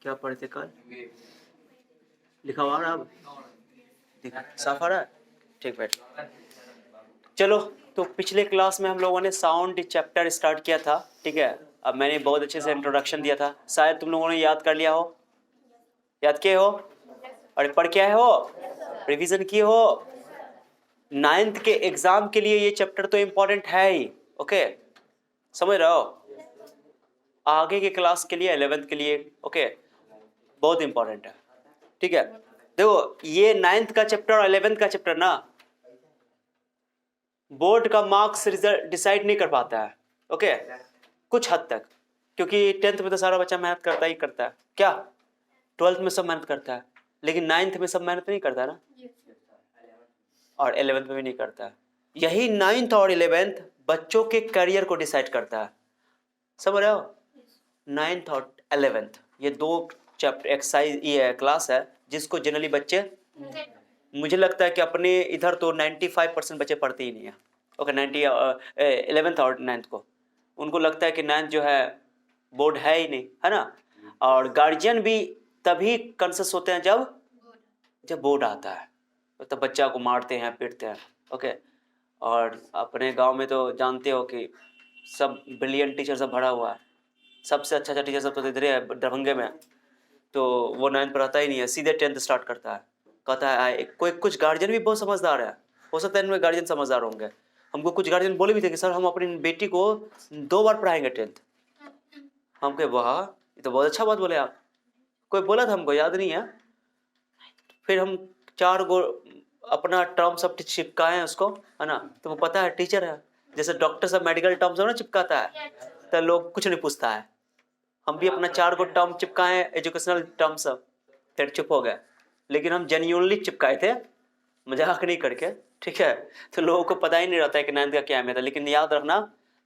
क्या पढ़े थे कल? लिखा हुआ है अब? साफ आ रहा है? ठीक बैठ। चलो, तो पिछले क्लास में हम लोगों ने साउंड चैप्टर स्टार्ट किया था, ठीक है। अब मैंने बहुत अच्छे से इंट्रोडक्शन दिया था, शायद तुम लोगों ने याद कर लिया हो। याद किए हो? और पढ़ के आए हो? रिवीजन किए हो? 9th के एग्जाम के लिए ये चैप्टर तो इम्पोर्टेंट है ही, ओके। समझ रहे हो? आगे के क्लास के लिए 11th के लिए, ओके, बहुत इंपॉर्टेंट है, ठीक है। देखो, ये 9th का चैप्टर और 11th का चैप्टर ना बोर्ड का मार्क्स रिजल्ट डिसाइड नहीं कर पाता है, ओके, कुछ हद तक, क्योंकि 10th में तो सारा बच्चा मेहनत करता ही करता है, क्या 12th में सब मेहनत करता है, लेकिन 9th में सब मेहनत नहीं करता ना, और 11th में भी नहीं करता है। यही 9th और 11th बच्चों के करियर को डिसाइड करता है, समझ रहे हो? 9th और 11th ये दो चैप्टर एक्सरसाइज ये क्लास है जिसको जनरली बच्चे, मुझे लगता है कि अपने इधर तो 95% बच्चे पढ़ते ही नहीं है, ओके। 11th और 9th को उनको लगता है कि 9th जो है बोर्ड है ही नहीं, है ना। और गार्जियन भी तभी कंसस होते हैं जब बोर्ड आता है, तब बच्चा को मारते हैं पीटते हैं, ओके। और अपने गांव में तो जानते हो कि सब ब्रिलियंट टीचर सब भरा हुआ है, सबसे अच्छा टीचर सब तो इधर है दरभंगे में, तो वो 9th पढ़ाता ही नहीं है, सीधे 10th स्टार्ट करता है। कहता है कोई कुछ गार्जियन भी बहुत समझदार है, हो सकता है इनमें गार्जियन समझदार होंगे। हमको कुछ गार्जियन बोले भी थे कि सर हम अपनी बेटी को 2 बार पढ़ाएंगे 10th। हम कहे वाह, ये तो बहुत अच्छा बात बोले आप। कोई बोला था हमको, याद नहीं है। फिर हम 4 गो अपना टर्म सब चिपकाए हैं उसको, है ना। तुमको पता है टीचर है, जैसे डॉक्टर सब मेडिकल टर्म सब ना चिपकाता है, तो लोग कुछ नहीं पूछता है। हम भी अपना 4 गो टर्म चिपकाए एजुकेशनल टर्म सब, फिर चुप हो गए। लेकिन हम जेन्युइनली चिपकाए थे, मजाक नहीं करके, ठीक है। तो लोगों को पता ही नहीं रहता है कि 9th का क्या अहमियत है। लेकिन याद रखना,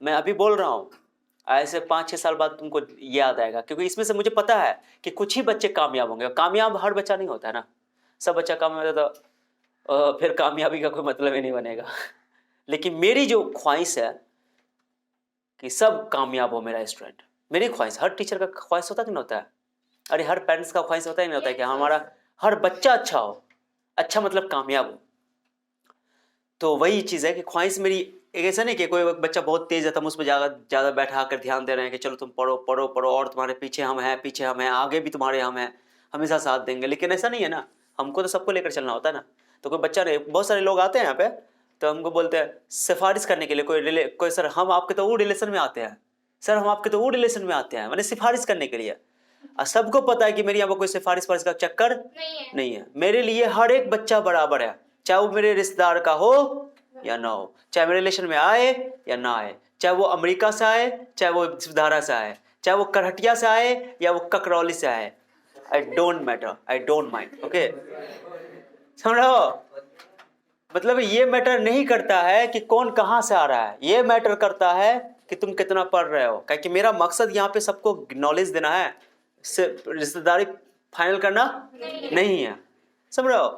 मैं अभी बोल रहा हूँ, ऐसे 5-6 साल बाद तुमको याद आएगा, क्योंकि इसमें से मुझे पता है कि कुछ ही बच्चे कामयाब होंगे। कामयाब हर बच्चा नहीं होता है ना, सब बच्चा कामयाब होता तो फिर कामयाबी का कोई मतलब ही नहीं बनेगा। लेकिन मेरी जो ख्वाहिश है कि सब कामयाब हो मेरा स्टूडेंट, मेरी ख्वाहिश, हर टीचर का ख्वाहिश होता कि नहीं होता है? अरे हर पेरेंट्स का ख्वाहिश होता ही नहीं होता है कि हमारा हर बच्चा अच्छा हो, अच्छा मतलब कामयाब हो। तो वही चीज़ है कि ख्वाहिश मेरी एक ऐसा नहीं कि कोई बच्चा बहुत तेज है तो हम उस पर ज़्यादा बैठा कर ध्यान दे रहे हैं कि चलो तुम पढ़ो पढ़ो पढ़ो और तुम्हारे पीछे हम हैं आगे भी तुम्हारे हम हैं, हमेशा साथ देंगे। लेकिन ऐसा नहीं है ना, हमको तो सबको लेकर चलना होता है ना। तो कोई बच्चा नहीं, बहुत सारे लोग आते हैं यहाँ पे, तो हमको बोलते हैं सिफारिश करने के लिए, कोई सर हम आपके तो वो रिलेशन में आते हैं, सर हम आपके तो वो रिलेशन में आते हैं, मैंने सिफारिश करने के लिए। और सबको पता है कि मेरी यहाँ पर कोई सिफारिश का चक्कर नहीं है। मेरे लिए हर एक बच्चा बराबर है, चाहे वो मेरे रिश्तेदार का हो या ना हो, चाहे मेरे रिलेशन में आए या ना आए, चाहे वो अमेरिका से आए, चाहे वो सुधारा से आए, चाहे वो करहटिया से आए या वो ककरौली से आए, I don't matter, I don't mind, okay. समझ रहे हो? मतलब ये मैटर नहीं करता है कि कौन कहाँ से आ रहा है, ये मैटर करता है कि तुम कितना पढ़ रहे हो। क्योंकि मेरा मकसद यहाँ पे सबको नॉलेज देना है, रिश्तेदारी फाइनल करना नहीं है, समझ रहे हो?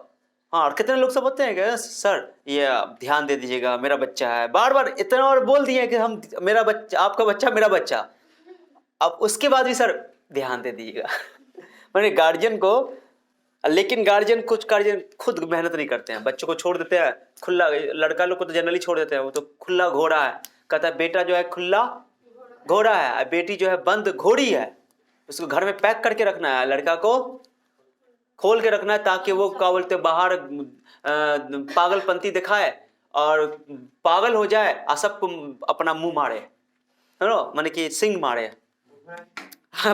हाँ, और कितने लोग सब होते हैं कि सर ये आप ध्यान दे दीजिएगा, मेरा बच्चा है, बार बार इतना और बोल दिए कि हम मेरा बच्चा, आपका बच्चा, मेरा बच्चा, अब उसके बाद भी सर ध्यान दे दीजिएगा। मैंने गार्जियन को, लेकिन गार्जियन, कुछ गार्जियन खुद मेहनत नहीं करते हैं, बच्चों को छोड़ देते हैं खुला। लड़का लोग को तो जनरली छोड़ देते हैं, वो तो खुला घोड़ा है, कहता है बेटा जो है खुला घोड़ा है, बेटी जो है बंद घोड़ी है। उसको घर में पैक करके रखना है, लड़का को खोल के रखना है, ताकि वो क्या बोलते बाहर पागलपंती दिखाए और पागल हो जाए और सबको अपना मुंह मारे, है ना, माने कि सिंग मारे।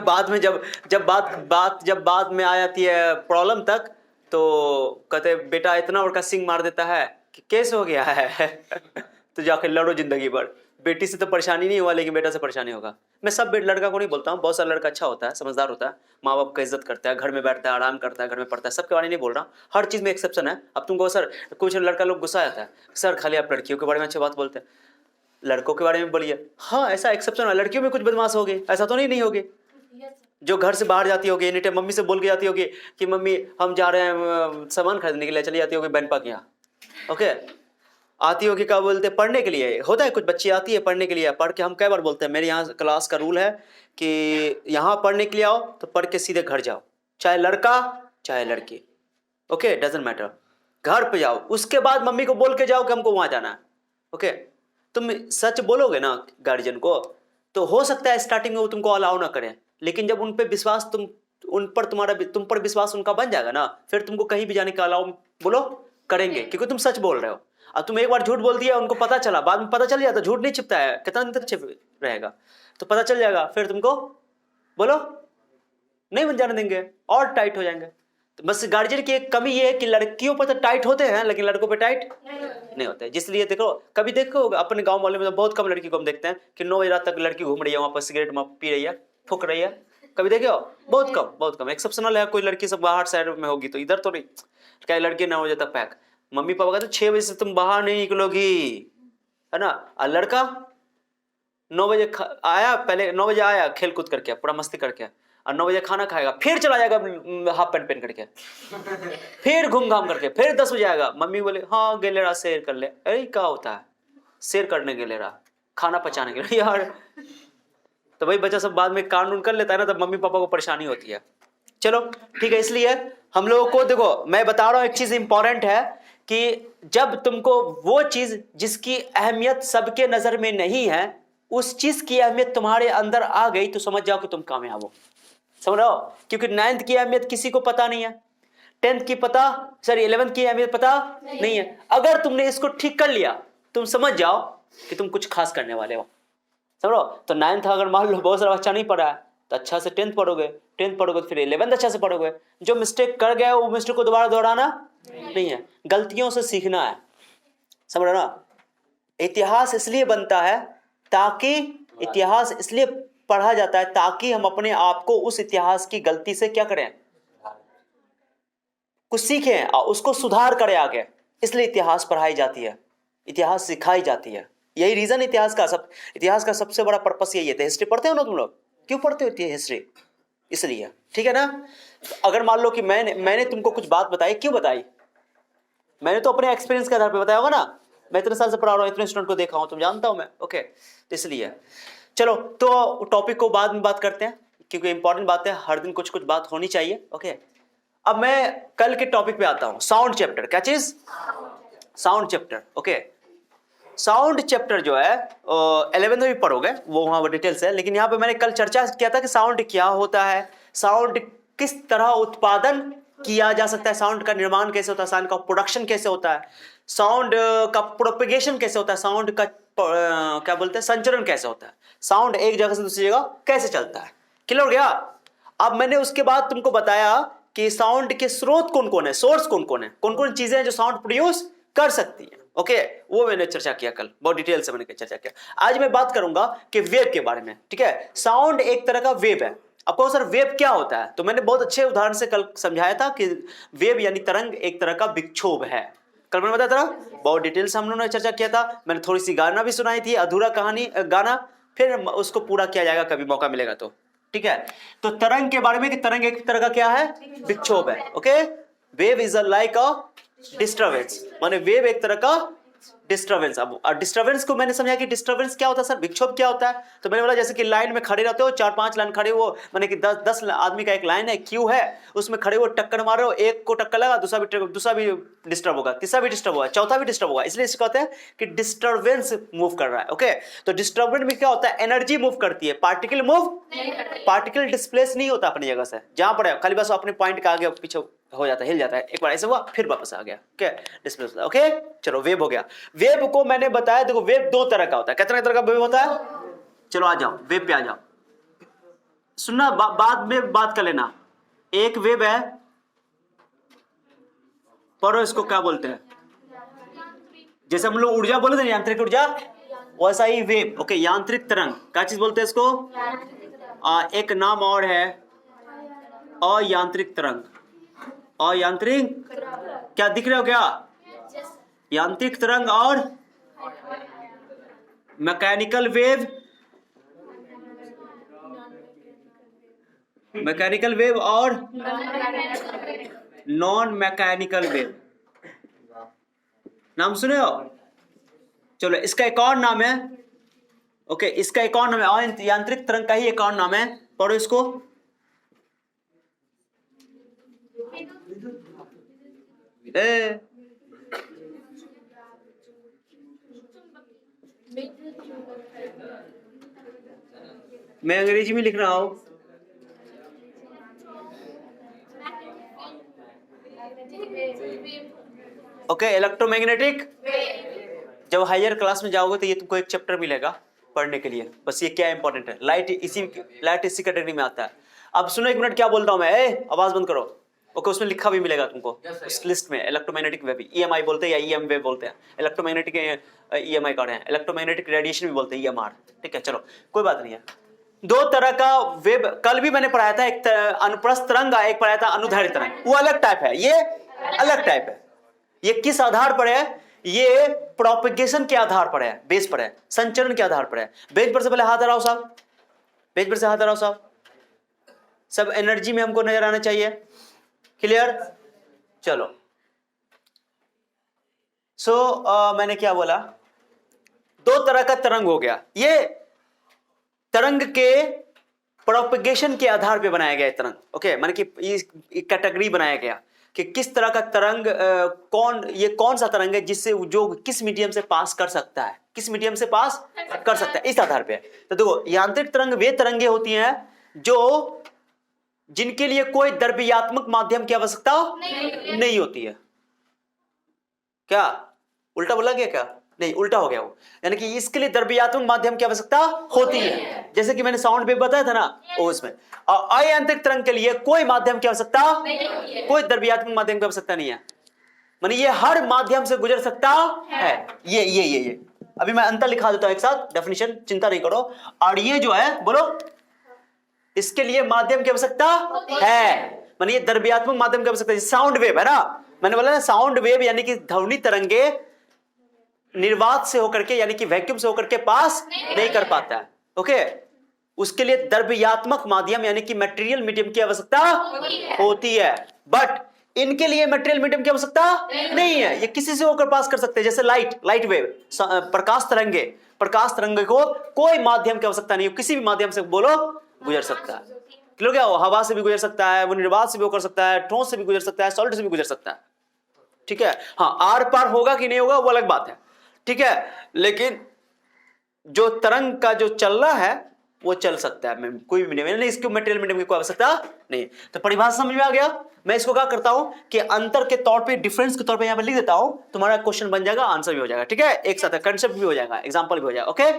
बाद में जब बाद में आ जाती है प्रॉब्लम तक, तो कहते बेटा इतना बड़का सिंग मार देता है कि केस हो गया है। तो जाके लड़ो जिंदगी भर। बेटी से तो परेशानी नहीं हुआ, लेकिन बेटा से परेशानी होगा। मैं सब लड़का को नहीं बोलता हूँ, बहुत सारा लड़का अच्छा होता है, समझदार होता है, माँ बाप का इज्जत करता है, घर में बैठता है, आराम करता है, घर में पढ़ता है, सबके बारे में नहीं बोल रहा, हर चीज़ में एक्सेप्शन है। अब तुमको सर कुछ लड़का लोग गुस्सा आता है, सर खाली आप लड़कियों के बारे में अच्छी बात बोलते हैं, लड़कों के बारे में बोलिए। हाँ, ऐसा एक्सेप्शन है, लड़कियों में कुछ बदमाश होगी, ऐसा तो नहीं होगी, जो घर से बाहर जाती होगी, एनी टाइम मम्मी से बोल के जाती होगी कि मम्मी हम जा रहे हैं सामान खरीदने के लिए, चली जाती होगी बहन के यहाँ, ओके। आती होगी, क्या बोलते हैं, पढ़ने के लिए होता है। कुछ बच्ची आती है पढ़ने के लिए, पढ़ के हम कई बार बोलते हैं, मेरे यहाँ क्लास का रूल है कि यहाँ पढ़ने के लिए आओ तो पढ़ के सीधे घर जाओ, चाहे लड़का चाहे लड़की, ओके, डजेंट मैटर, घर पे जाओ, उसके बाद मम्मी को बोल के जाओ कि हमको वहां जाना है, ओके। तुम सच बोलोगे ना गार्जियन को, तो हो सकता है स्टार्टिंग में वो तुमको अलाउ ना करें, लेकिन जब उन पे विश्वास तुम पर विश्वास उनका बन जाएगा ना, फिर तुमको कहीं भी जाने का अलाउ बोलो करेंगे, क्योंकि तुम सच बोल रहे हो। अब तुम एक बार झूठ बोल दिया, उनको पता चला, बाद में पता चल जाता, झूठ नहीं छिपता है, कितना दिन तक छिप रहेगा, तो पता चल जाएगा, फिर तुमको बोलो नहीं बन जाने देंगे और टाइट हो जाएंगे। तो बस गार्जियन की एक कमी ये है कि लड़कियों पर तो टाइट होते हैं लेकिन लड़कों पे टाइट नहीं होते। जिसलिए देखो, कभी देखो अपने गांव वाले में तो बहुत कम लड़की को हम देखते हैं कि 9 बजे रात तक लड़की घूम रही है वहां पर, सिगरेट पी रही है, फूक रही है, कभी देखे हो? बहुत कम एक्सेप्शनल है। कोई लड़की सब बाहर साइड में होगी, तो इधर तो नहीं, क्या लड़की 9 बजे तक पैक, मम्मी पापा कहते 6 बजे से तुम बाहर नहीं निकलोगी, है ना। और लड़का 9 बजे आया, पहले 9 बजे आया खेल कूद करके पूरा मस्ती करके, और 9 बजे खाना खाएगा, फिर चला जाएगा हाफ पैंट पहन करके, फिर घूम घाम करके, फिर 10 बजे आएगा, मम्मी बोले हाँ गेले रहा शेयर कर ले, अरे क्या होता है शेयर करने गेले रहा, खाना पचाने के लिए यार। तो भाई बच्चा सब बाद में कानून कर लेता है ना, तब मम्मी पापा को परेशानी होती है। चलो ठीक है, इसलिए हम लोगों को देखो, मैं बता रहा हूं एक चीज इंपॉर्टेंट है कि जब तुमको वो चीज जिसकी अहमियत सबके नजर में नहीं है, उस चीज की अहमियत तुम्हारे अंदर आ गई, तो समझ जाओ कि तुम कामयाब हो। समझ रहे हो? क्योंकि 9th की अहमियत किसी को पता नहीं है, 10th की पता, सॉरी 11th की अहमियत पता नहीं है। अगर तुमने इसको ठीक कर लिया, तुम समझ जाओ कि तुम कुछ खास करने वाले हो। समझो? तो 9th अगर मान लो बहुत सारा बच्चा नहीं पढ़ा है, तो अच्छा से 10th पढ़ोगे, 10th पढ़ोगे तो फिर 11th अच्छा से पढ़ोगे। जो मिस्टेक कर गए वो मिस्टेक को दोबारा दोहराना नहीं है, गलतियों से सीखना है। समझ रहे ना? इतिहास इसलिए बनता है ताकि, इतिहास इसलिए पढ़ा जाता है ताकि हम अपने आप को उस इतिहास की गलती से क्या करें, कुछ सीखें और उसको सुधार करें आगे। इसलिए इतिहास पढ़ाई जाती है, इतिहास सिखाई जाती है। यही रीजन इतिहास का सबसे बड़ा पर्पस यही है। हिस्ट्री पढ़ते हो ना तुम लोग, क्यों पढ़ते हो हिस्ट्री? इसलिए, ठीक है ना। अगर मान लो कि मैंने तुमको कुछ बात बताई, क्यों बताई? मैंने तो अपने एक्सपीरियंस के आधार पर बताया होगा ना, मैं इतने साल से पढ़ा रहा हूं, इतने स्टूडेंट को देखा हूं, तुम जानता हूं मैं, ओके। तो इसलिए चलो, तो टॉपिक को बाद में बात करते हैं, क्योंकि इंपॉर्टेंट बात है, हर दिन कुछ कुछ बात होनी चाहिए, ओके। अब मैं कल के टॉपिक पे आता हूं, साउंड चैप्टर। क्या चीज? Sound chapter, okay. Sound chapter जो है 11th में भी पढ़ोगे, वो वहां डिटेल्स है, लेकिन यहाँ पे मैंने कल चर्चा किया था कि साउंड क्या होता है, साउंड किस तरह उत्पादन किया जा सकता है, साउंड का निर्माण कैसे होता है, साउंड का प्रोडक्शन कैसे होता है, साउंड का प्रोपेगेशन कैसे होता है, साउंड का क्या बोलते हैं, संचरण कैसे होता है, साउंड एक जगह से दूसरी जगह कैसे चलता है। क्लियर हो गया? अब मैंने उसके बाद तुमको बताया कि साउंड के स्रोत कौन कौन है, सोर्स कौन कौन है, कौन कौन चीजें हैं जो साउंड प्रोड्यूस कर सकती है, ओके। वो मैंने चर्चा किया कल, बहुत डिटेल से मैंने चर्चा किया। आज मैं बात करूंगा कि वेव के बारे में, ठीक है। साउंड एक तरह का वेव है। आपको सर वेव क्या होता है, तो मैंने बहुत अच्छे उदाहरण से कल समझाया था कि वेव यानी तरंग एक तरह का विक्षोभ है। कल मैंने बताया था, बहुत डिटेल से हम लोगों ने चर्चा किया था। मैंने थोड़ी सी गाना भी सुनाई थी, अधूरा कहानी गाना, फिर उसको पूरा किया जाएगा कभी मौका मिलेगा तो, ठीक है। तो तरंग के बारे में कि तरंग एक तरह का क्या है, विक्षोभ है, okay. Wave is like a disturbance, माने वेव एक तरह का डिस्टर्बेंस। अब डिस्टर्बेंस को मैंने समझा कि डिस्टर्बेंस क्या होता है सर, विक्षोभ क्या होता है। तो मैंने बोला जैसे कि लाइन में खड़े रहते हो, 4-5 लाइन खड़े हो, माने कि 10 आदमी का एक लाइन है, क्यू है, उसमें खड़े हो, टक्कर मार रहे हो, एक को टक्कर लगा, दूसरा भी डिस्टर्ब होगा, तीसरा भी डिस्टर्ब होगा, चौथा भी डिस्टर्ब होगा, इसलिए इसको कहते हैं कि डिस्टर्बेंस मूव कर रहा है, ओके। तो डिस्टर्बेंस में क्या होता है, एनर्जी मूव करती है, पार्टिकल मूव, पार्टिकल डिस्प्लेस नहीं होता अपनी जगह से, जहां पर है खाली बस अपने पॉइंट के आगे पीछे हो जाता है, हिल जाता है, एक बार ऐसे हुआ फिर वापस आ गया, क्या डिस्प्लेस होता है, ओके। चलो वेव हो गया। वेव को मैंने बताया, देखो वेव 2 तरह का होता है। कितने तरह का वेव होता है? चलो आ जाओ वेव पे आ जाओ, सुनना, बाद में बात कर लेना। एक वेव है, पढ़ो इसको क्या बोलते हैं, जैसे हम लोग ऊर्जा बोले थे, यांत्रिक ऊर्जा, वैसा ही वेव, ओके। यांत्रिक तरंग, क्या चीज बोलते हैं इसको? एक नाम और है अयांत्रिक तरंग। अयांत्रिक, क्या दिख रहे हो क्या? यांत्रिक तरंग और मैकेनिकल वेव, मैकेनिकल वेव और नॉन मैकेनिकल वेव, नाम सुने हो? चलो इसका एक और नाम है, ओके, इसका एक और नाम है, यांत्रिक तरंग का ही एक और नाम है, पढ़ो इसको। मैं अंग्रेजी में लिख रहा हूं। Okay, electromagnetic. जब हायर क्लास में जाओगे तो ये तुमको एक चैप्टर मिलेगा पढ़ने के लिए, बस ये क्या इंपॉर्टेंट है। लाइट इसी कैटेगरी में आता है। अब सुनो एक मिनट क्या बोलता हूं मैं, आवाज बंद करो। ओके, उसमें लिखा भी मिलेगा तुमको उस लिस्ट में, इलेक्ट्रोमैग्नेटिक वेव, ईएमआई बोलते हैं या ईएम वेव बोलते हैं, इलेक्ट्रोमैग्नेटिक ईएमआई कार्ड है, इलेक्ट्रोमैग्नेटिक रेडिएशन भी बोलते हैं, ईएमआर। ठीक है, चलो कोई बात नहीं है। दो तरह का वेव कल भी मैंने पढ़ाया था, एक अनुप्रस्थ तरंग, एक पढ़ाया था अनुदैर्ध्य तरंग। वो अलग टाइप है, ये अलग टाइप है। ये किस आधार पर है? ये प्रोपेगेशन के आधार पर है, बेस पर है, संचरण के आधार पर है। बेस पर से पहले हाथ हटाओ साहब, बेस पर से हाथ हटाओ साहब। सब एनर्जी में हमको नजर आना चाहिए। क्लियर? चलो मैंने क्या बोला, दो तरह का तरंग हो गया। ये तरंग के प्रोपेगेशन के आधार पे बनाया गया है तरंग। ओके, माने कि कैटेगरी बनाया गया कि किस तरह का तरंग, ये कौन सा तरंग है जिससे जो किस मीडियम से पास कर सकता है, किस मीडियम से पास कर सकता है, इस आधार पे। तो देखो, यांत्रिक तरंग वे तरंगे होती हैं जो जिनके लिए कोई द्रव्यात्मक माध्यम की आवश्यकता नहीं होती है। क्या उल्टा बोला गया क्या? नहीं, उल्टा हो गया वो। यानी कि इसके लिए द्रव्यात्मक माध्यम की आवश्यकता होती है, जैसे कि मैंने साउंड वेव बताया था ना, वो उसमें। और अयांत्रिक तरंग के लिए कोई माध्यम की आवश्यकता, कोई द्रव्यात्मक माध्यम की आवश्यकता नहीं है। माने ये हर माध्यम से गुजर सकता है। ये अभी मैं अंतर लिखा देता हूं एक साथ, डेफिनेशन, चिंता नहीं करो। और ये जो है, बोलो, इसके लिए माध्यम की आवश्यकता है, माने ये द्रव्यात्मक माध्यम की आवश्यकता है। साउंड वेव है ना, मैंने बोला ना, साउंड वेव यानी कि ध्वनि तरंगे निर्वात से होकर के, यानी कि वैक्यूम से होकर के पास नहीं कर पाता है। ओके, उसके लिए द्रव्यात्मक माध्यम यानी कि मटेरियल मीडियम की आवश्यकता होती है। बट इनके लिए मटेरियल मीडियम की आवश्यकता नहीं है, ये किसी से होकर पास कर सकते हैं। जैसे लाइट वेव, प्रकाश तरंगे को कोई माध्यम की आवश्यकता नहीं है, किसी भी माध्यम से बोलो गुजर सकता है। क्लियर? क्या वो हवा से भी गुजर सकता है, वो निर्वात से भी कर सकता है, ठोस से भी गुजर सकता है, सॉलिड से भी गुजर सकता है। ठीक है, हाँ, आर पार होगा कि नहीं होगा वो अलग बात है। ठीक है, लेकिन जो तरंग का जो चल रहा है वो चल सकता है, कोई भी नहीं, इसको मटेरियल मीडियम की कोई आवश्यकता नहीं। तो परिभाषा समझ में आ गया। मैं इसको क्या करता हूं कि अंतर के तौर पे, डिफरेंस के तौर पे यहां पे लिख देता हूं, तुम्हारा क्वेश्चन बन जाएगा, आंसर भी हो जाएगा। ठीक है, एक साथ कंसेप्ट भी हो जाएगा, एग्जांपल भी हो जाएगा। ओके,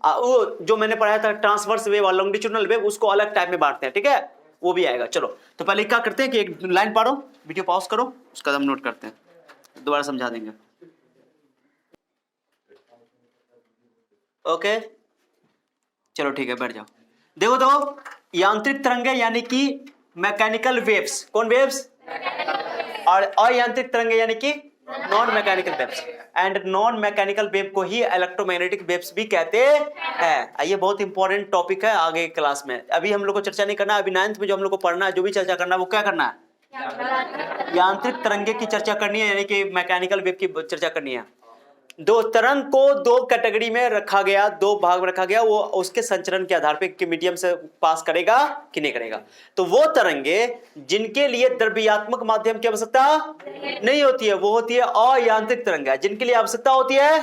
वो जो मैंने पढ़ाया था ट्रांसवर्स वेव और लॉन्गिट्यूडनल वेव, उसको अलग टाइप में बांटते हैं। ठीक है, वो भी आएगा। चलो, तो पहले क्या करते हैं कि एक लाइन पढ़ो, वीडियो पॉज करो, उसका हम नोट करते हैं, दोबारा समझा देंगे। ओके, चलो ठीक है, बैठ जाओ। देखो तो, यांत्रिक तरंगे यानी कि मैकेनिकल वेव्स, कौन वेव्स? और अयांत्रिक तरंगे यानी कि non mechanical waves. And non mechanical wave को ही इलेक्ट्रोमैग्नेटिक वेव्स भी कहते हैं। ये बहुत इंपॉर्टेंट टॉपिक है आगे क्लास में, अभी हम लोग को चर्चा नहीं करना। अभी 9th में जो हम लोग को पढ़ना है, जो भी चर्चा करना है, वो क्या करना है? यांत्रिक तरंगे की चर्चा करनी है, यानी कि मैकेनिकल वेव की चर्चा करनी है। दो तरंग को दो कैटेगरी में रखा गया, दो भाग में रखा गया, वो उसके संचरण के आधार पे कि मीडियम से पास करेगा कि नहीं करेगा। तो वो तरंगे जिनके लिए द्रव्यात्मक माध्यम की आवश्यकता नहीं होती है, वो होती है अयांत्रिक तरंग। जिनके लिए आवश्यकता होती है,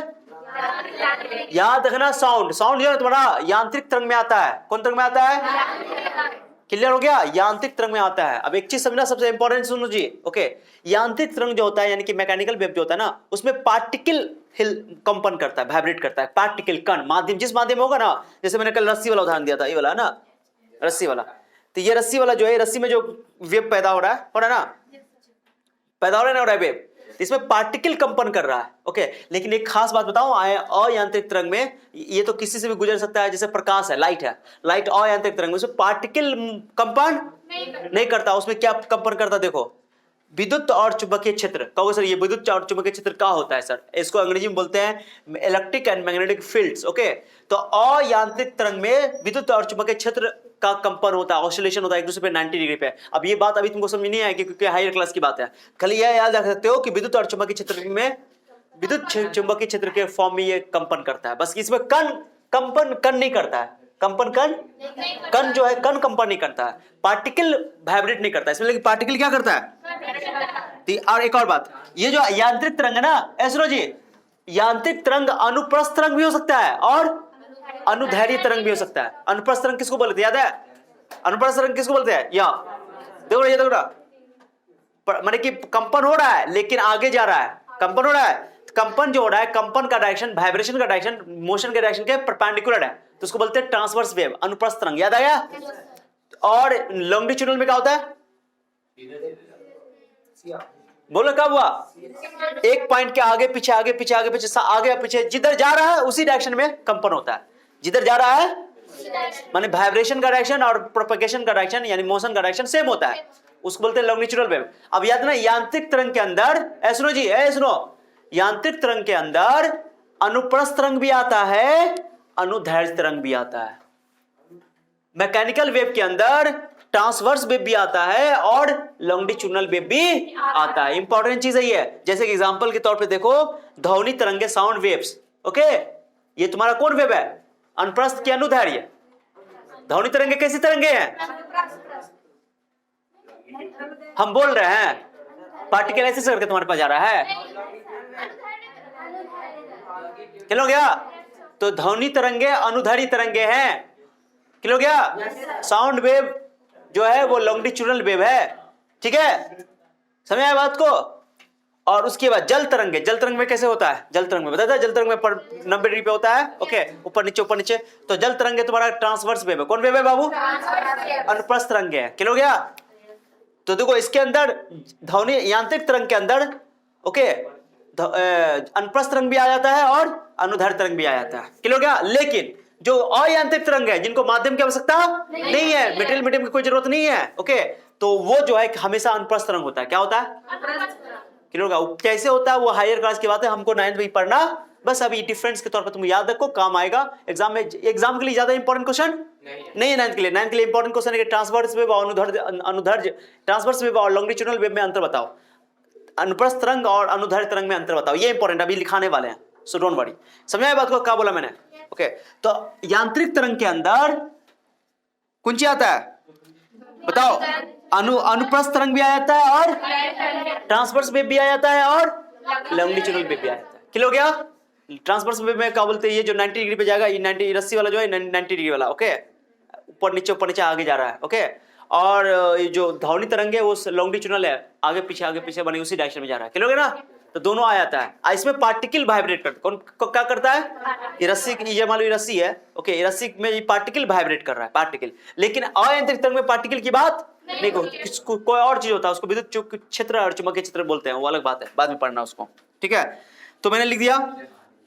याद रखना, साउंड जो है तुम्हारा यांत्रिक तरंग में आता है। कौन तरंग में आता है? क्लियर हो गया? यांत्रिक तरंग में आता है। अब एक चीज समझना, सबसे इंपॉर्टेंट सुनो जी। ओके, यांत्रिक तरंग जो होता है यानी कि मैकेनिकल वेव जो होता है ना, उसमें पार्टिकल कंपन करता है, वाइब्रेट करता है। पार्टिकल, कण, माध्यम, जिस माध्यम होगा ना, जैसे मैंने कल रस्सी वाला उदाहरण दिया था, ये वाला ना, रस्सी वाला। तो ये रस्सी वाला जो है, रस्सी में जो वेव पैदा हो रहा है ना, पैदा हो रहा है वेव, इसमें पार्टिकल कंपन कर रहा है। ओके, लेकिन एक खास बात बताऊं, अयांत्रिक तरंग में ये तो किसी से भी गुजर सकता है। जैसे प्रकाश है, लाइट है, लाइट अयांत्रिक तरंग में उसमें पार्टिकल कंपन नहीं करता। उसमें क्या कंपन करता? देखो, विद्युत और चुंबकीय क्षेत्र। कहो सर, ये विद्युत और चुंबकीय क्षेत्र क्या होता है सर? इसको अंग्रेजी में बोलते हैं electric and magnetic fields. Okay, तो अयांत्रिक तरंग में विद्युत और चुंबकीय क्षेत्र का कंपन होता है, ऑसिलेशन होता है एक दूसरे पे 90 डिग्री पे। अब ये बात अभी तुमको समझ नहीं आएगी क्योंकि हायर क्लास की बात है। खाली यह याद रख सकते हो कि विद्युत और चुंबकीय क्षेत्र में विद्युत चुंबकीय क्षेत्र के फॉर्म में ये कंपन करता है। बस इसमें कण नहीं करता है। कण जो है कण कंपन नहीं करता है, पार्टिकल वाइब्रेट नहीं करता है इसमें, लेकिन पार्टिकल क्या करता है। और एक और बात, ये जो यांत्रिक तरंग है ना एसरो जी, यांत्रिक तरंग अनुप्रस्थ तरंग भी हो सकता है और अनुदैर्घ्य तरंग भी हो सकता है। अनुप्रस्थ तरंग किसको बोलते हैं, याद है? अनुप्रस्थ तरंग किसको बोलते हैं? या देखो ये देखो माने कि कंपन हो रहा है लेकिन आगे जा रहा है, कंपन हो रहा है। कंपन जो हो रहा है, कंपन का डायरेक्शन, वाइब्रेशन का डायरेक्शन मोशन के डायरेक्शन के परपेंडिकुलर है, तो उसको बोलते हैं ट्रांसवर्स वेव, अनुप्रस्थ तरंग। याद आया? और लॉन्गिट्यूडनल में क्या होता है? बोलो कब हुआ? एक पॉइंट के आगे पीछे आगे पीछे आगे पीछे आगे पीछे, जिधर जा रहा है उसी डायरेक्शन में कंपन होता है। जिधर जा रहा है माने वाइब्रेशन का डायरेक्शन और प्रोपगेशन का डायरेक्शन यानी मोशन का डायरेक्शन सेम होता है, उसको बोलते हैं लॉन्गिट्यूडनल वेव। अब याद ना, यांत्रिक तरंग के अंदर सुनो जी, सुनो, यांत्रिक तरंग के अंदर अनुप्रस्थ तरंग भी आता है, अनुदैर्घ्य तरंग भी आता है। मैकेनिकल वेव के अंदर ट्रांसवर्स वेव भी आता है और लॉन्गिट्यूडनल वेव भी आता है। इंपॉर्टेंट चीज है ये। जैसे एग्जांपल के तौर पे देखो, ध्वनि तरंगे, साउंड वेव्स, ओके, ये तुम्हारा कौन वेव है? अनुप्रस्थ की अनुदैर्घ्य। ध्वनि तरंगे कैसी तरंगे हैं? हम बोल रहे हैं पार्टिकल ऐसे करके तुम्हारे पास जा रहा है, क्या हो गया? तो ध्वनि तरंगे अनुदैर्घ्य तरंगे हैं, क्या हो गया? साउंड वेव जो है वो लॉन्गिट्यूडनल वेव है, ठीक है, समझ आया बात को? और उसके बाद जल तरंगे, जल तरंग में कैसे होता है? जल तरंग में बताता है, जल तरंग में 90 डिग्री पे होता है, ओके, ऊपर नीचे ऊपर नीचे। तो जल तरंगे तुम्हारा ट्रांसवर्स वेव है। कौन वेव है बाबू? अनुप्रस्थ तरंगे है, क्या हो गया? तो देखो इसके अंदर ध्वनि यांत्रिक तरंग के अंदर, ओके, अनुप्रस्थ तरंग भी आ जाता है और अनुदैर्घ्य तरंग भी आ जाता है, क्या हो गया? लेकिन जो अयांत्रिक तरंग है, जिनको माध्यम की आवश्यकता नहीं है, मेटेरियल मीडियम की कोई जरूरत नहीं है, ओके, तो वो जो है हमेशा अनुप्रस्थ तरंग होता है। क्या होता है? कैसे होता है वो हायर क्लास की बात है, हमको 9th में पढ़ना, बस अभी डिफरेंस के तौर पर तुम याद रखो, काम आएगा एग्जाम में। एग्जाम के लिए ज्यादा इंपॉर्टेंट क्वेश्चन नहीं है 9th के लिए। 9th के लिए इंपॉर्टेंट क्वेश्चन है कि ट्रांसवर्स वेव और अनुदैर्घ्य, ट्रांसवर्स वेव और लॉन्गिट्यूडनल वेव में अंतर बताओ, अनुप्रस्थ तरंग और अनुदैर्घ्य तरंग में अंतर बताओ। ये इंपॉर्टेंट अभी लिखाने वाले हैं, सो डोंट वरी। समझ आया बात को? क्या बोला मैंने? ओके, तो यांत्रिक तरंग के अंदर कौन सी आता है बताओ? अनुप्रस्थ तरंग भी आ जाता है और ट्रांसवर्स वेव भी आ जाता है और लॉन्गिट्यूडनल वेव भी आ जाता है। क्या हो गया? ट्रांसवर्स वेव में क्या बोलते हैं? ये जो 90 डिग्री पे जाएगा, ये 90 रस्सी वाला जो है 90 डिग्री वाला, ओके, ऊपर नीचे आगे जा रहा है, ओके। और ये जो ध्वनि तरंग है वो लॉन्गिट्यूडनल है, आगे पीछे बनी उसी डायरेक्शन में जा रहा है, क्या हो गया ना? तो दोनों आ जाता है। इसमें पार्टिकल वाइब्रेट करता है। कौन क्या करता है? ये रस्सी, ये मान लो ये रस्सी है, ओके, ये रस्सी में ये पार्टिकल वाइब्रेट कर रहा है, पार्टिकल। लेकिन अयांत्रिक तरंग में पार्टिकल की बात नहीं, कोई और चीज होता है, उसको विद्युत क्षेत्र और चुंबकीय क्षेत्र बोलते हैं, वो अलग बात है, बाद में पढ़ना उसको, ठीक है। तो मैंने लिख दिया।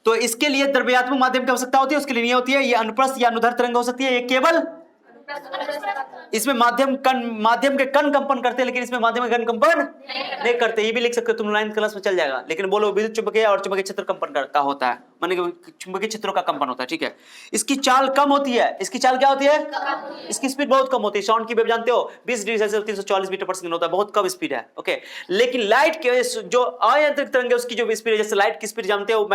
तो इसके लिए द्रव्यात्मक माध्यम की आवश्यकता होती है, उसके लिए नहीं होती है। ये अनुप्रस्थ या अनुदैर्घ्य तरंग हो सकती है, ये केवल इसमें माध्यम के कण कंपन करते हैं, लेकिन इसमें माध्यम के कण कंपन नहीं करते। ये भी लिख सकते हो तुम, 9th क्लास में चल जाएगा। लेकिन बोलो विद्युत चुंबकीय और चुंबकीय क्षेत्र कंपन का होता है, माने चुंबकीय क्षेत्रों का कंपन होता है, ठीक है। इसकी चाल कम होती है। इसकी चाल क्या होती है? इसकी स्पीड बहुत कम होती है। साउंड की वेव जानते हो 20 डिग्री सेल्सियस 340 मीटर पर सेकंड होता है, बहुत कम स्पीड है, ओके। लेकिन लाइट के जो अयांत्रिक तरंग है उसकी जो स्पीड है, जैसे लाइट की स्पीड जानते हो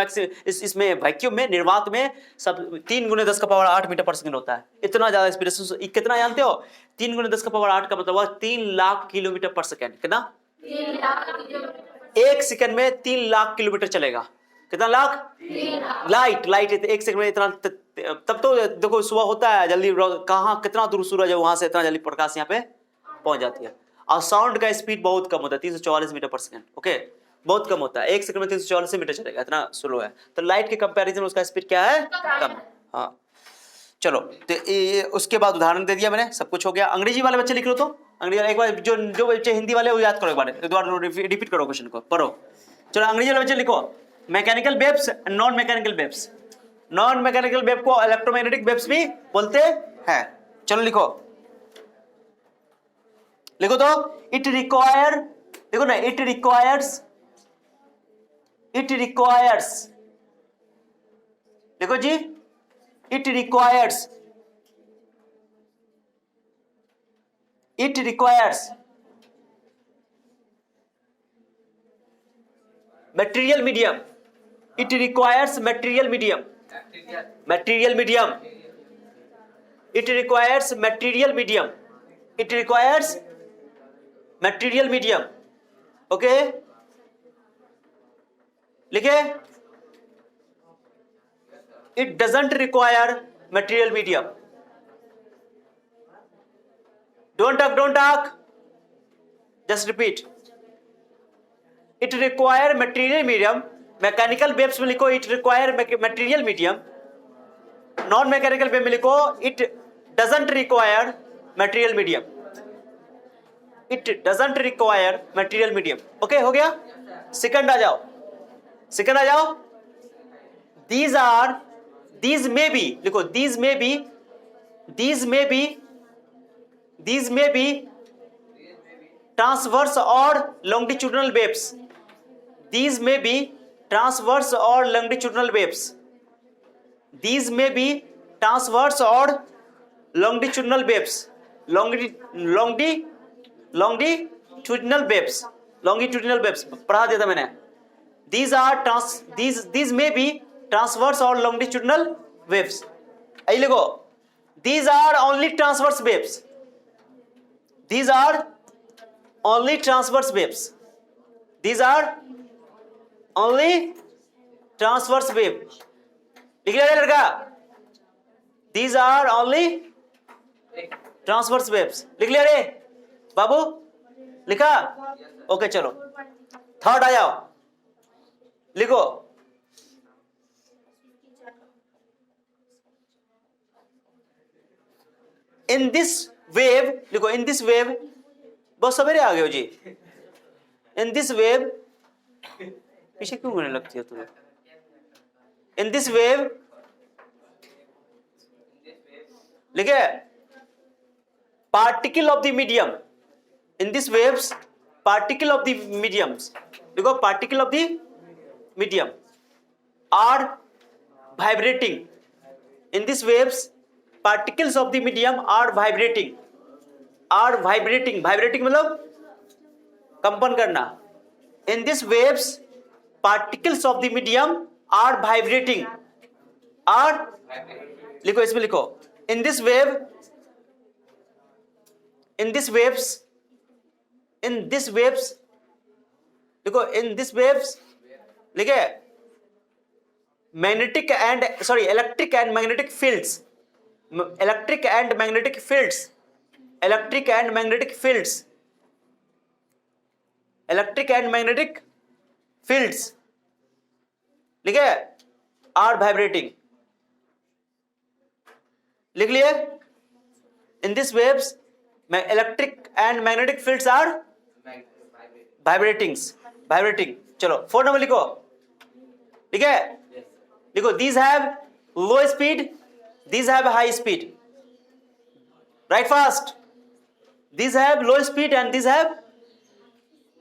इसमें वैक्यूम में, निर्वात में सब 3 × 10⁸ मीटर पर सेकंड होता है। इतना ज्यादा स्पीड, कितना जानते हो? 3 × 10⁸ का मतलब 3 लाख किलोमीटर पर सेकंड। कितना? 3 लाख किलोमीटर। एक सेकंड में 3 लाख किलोमीटर चलेगा। कितना लाख? 3 लाख। लाइट एक सेकंड में इतना, तब तो देखो सुबह होता है जल्दी, कहां कितना दूर सूरज है, वहां से इतना जल्दी प्रकाश यहाँ पे पहुंच जाती है। और साउंड का स्पीड बहुत कम होता है, 344 मीटर पर सेकंड, ओके, बहुत कम होता है। एक सेकंड में 344 मीटर चलेगा, इतना स्लो है। तो लाइट के कंपैरिजन उसका स्पीड क्या है? कम। हाँ चलो, तो ये उसके बाद उदाहरण दे दिया मैंने, सब कुछ हो गया। अंग्रेजी वाले बच्चे लिख लो तो, अंग्रेजी एक बार, जो बच्चे हिंदी वाले वो याद करो, एक बार रिपीट करो क्वेश्चन को, पढ़ो। चलो अंग्रेजी वाले बच्चे लिखो, mechanical waves, non mechanical waves. Non mechanical wave को इलेक्ट्रोमैग्नेटिक वेव्स भी बोलते हैं। चलो लिखो तो, इट रिक्वायर, देखो ना, इट रिक्वायर्स, देखो जी, it requires material medium It requires material medium. Material medium. It requires material medium. It requires material medium. Okay? लिखे? It doesn't require material medium. Don't talk. Just repeat. It require material medium. Mechanical waves में लिखो it require material medium. Non mechanical wave में लिखो it doesn't require material medium. It doesn't require material medium. Okay, हो गया. Second आ जाओ. these may be लिखो. these may be transverse or longitudinal waves. These may be transverse or longitudinal waves. These may be transverse or longitudinal waves. Longitudinal waves पढ़ा दिया था मैंने. These may be transverse or longitudinal waves. आई लिखो. These are only transverse waves. These are only transverse waves. These are only transverse wave. लिख लिया लड़का. These are only transverse waves. लिख लिया रे बाबू. लिखा? ओके चलो. थर्ड आ जाओ. लिखो. In this wave लिखो. In this wave बहुत सवेरे आ गए हो जी. In this wave पीछे क्यों होने लगती है तुम्हें? In this wave लिखे particle of the medium. In this waves particle of the mediums लिखो. particle of the medium are vibrating. In this waves particles of the medium are vibrating. vibrating मतलब कंपन करना. In this waves particles of the medium are vibrating. लिखो. इसमें लिखो. In this waves लिखो. In this waves लिखे electric and magnetic fields. Electric and magnetic fields लिखे are vibrating. लिख लिए. In this waves electric and magnetic fields are vibrating. चलो 4 number लिखो. ठीक है. लिखो. These have low speed, these have high speed. Write fast. These have low speed and these have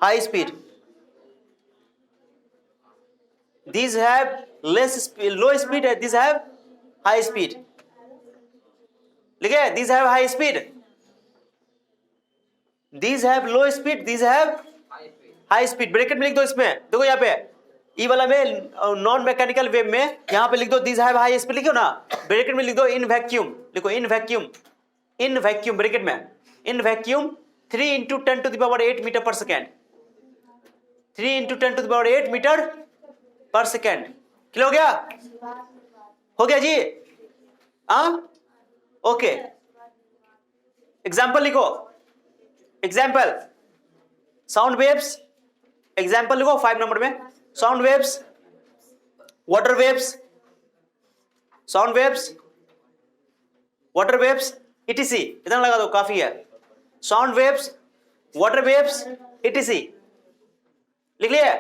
high speed. These have low speed and these have high speed. लिखे. These have high speed. These have low speed, these have high speed. Bracket में लिख दो. इसमें देखो यहाँ पे ई वाला में नॉन मैकेनिकल वेव में यहाँ पे लिख दो these have high speed. लिखो ना. ब्रैकेट में लिख दो in vacuum. लिखो in vacuum ब्रैकेट में. In vacuum 3 into 10 to the power 8 meter per second. 3 into 10 to the power 8 meter per second. Clear हो गया? हो गया जी? ओके. एग्जाम्पल लिखो. Example sound waves. एग्जाम्पल लिखो 5 नंबर में. Sound waves, water waves, sound waves, water waves, etc.. इतना लगा दो काफी है. Sound waves, water waves, etc.. लिख लिया?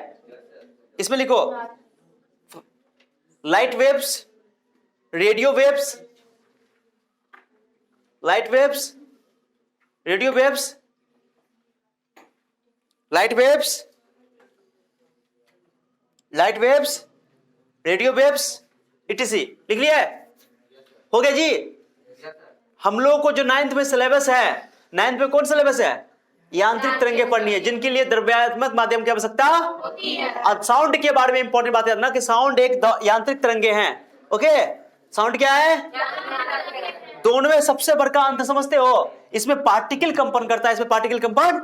इसमें लिखो light waves, radio waves, light waves, radio waves, light waves, radio waves, etc.. लिख लिया? हो गया जी? हम लोगों को जो 9th में सिलेबस है, 9th में कौन सिलेबस है? यांत्रिक तरंगे पढ़नी है, जिनके लिए द्रव्यात्मक माध्यम की आवश्यकता होती है। अब साउंड के बारे में इंपॉर्टेंट बात याद रखना कि साउंड एक यांत्रिक तरंगे हैं। ओके, साउंड क्या है? दोनों में सबसे बड़का अंतर समझते हो, इसमें पार्टिकल कंपन करता है, इसमें पार्टिकल कंपन,